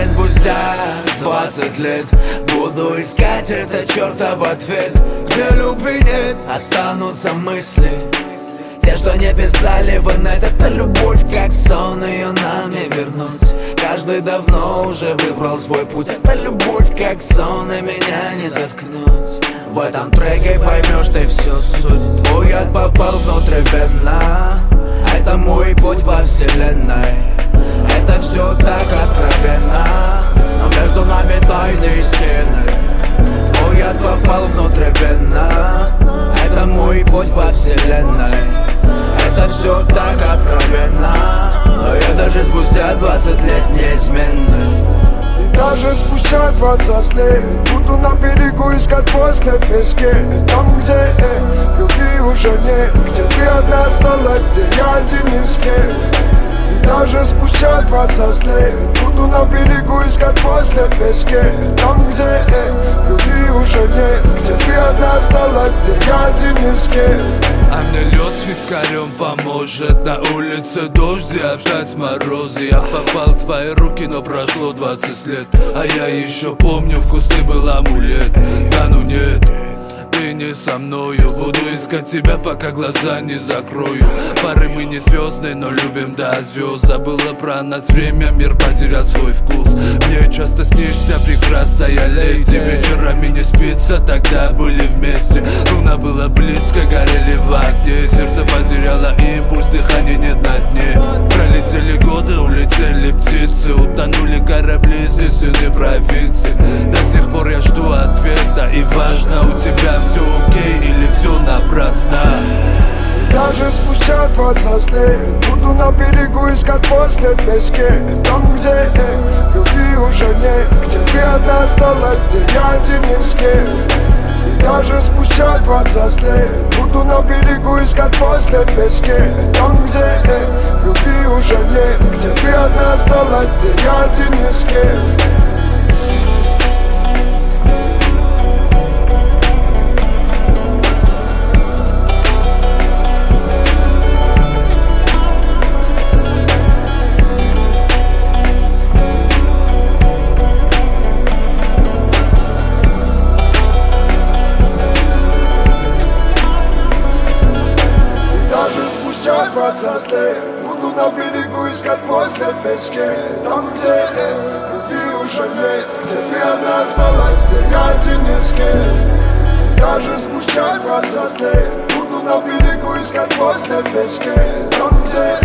даже спустя 20 лет буду искать этот чертов ответ. Где любви нет, останутся мысли, те, что не писали в инет. Это любовь как сон, ее нам не вернуть. Каждый давно уже выбрал свой путь. Это любовь как сон, и меня не заткнуть. В этом треке поймешь ты всю суть. Твой яд попал внутривенно. Это мой путь во вселенной. Это все так откровенно, но между нами тайные стены. Твой яд попал внутривенно. Это мой путь во вселенной. Это все так откровенно, но я даже спустя 20 лет неизменный. И даже спустя 20 лет буду на берегу искать после песке. Там, где любви уже нет, где ты одна осталась, где я один из кем. И даже спустя 20 лет буду на берегу искать после песке. Там, где любви уже нет, где ты одна осталась, где я один из кем. А мне лед с вискарем поможет. На улице дождь, а ждать морозы. Я попал в твои руки, но прошло 20 лет. А я еще помню, вкусный был амулет. Да ну нет, ты не со мною. Буду искать тебя, пока глаза не закрою. Пары мы не звездные, но любим до звезд. Забыла про нас время, мир потерял свой вкус. Мне часто снишься прекрасная леди. Вечерами не спится, тогда были вместе. Луна была близко, горели в огне. Сердце потеряло импульс, дыхания нет на дне. Пролетели годы, улетели птицы. Утонули корабли из лесной провинции. До сих пор я жду ответа. И важно, у тебя все окей или все напрасно. И даже спустя 20 лет буду на берегу искать после песке. Там, где любви уже нет, где ты одна осталась, где я один из кем. И даже спустя 20 лет буду на берегу искать после песке. Там, где любви уже нет, где ты одна осталась, где я один из кем. Спустя 20 лет буду на берегу искать после песке. Там, где любви уже нет, где ты одна осталась, где я один из кем. И даже спустя 20 лет буду на берегу искать после песке. Там, где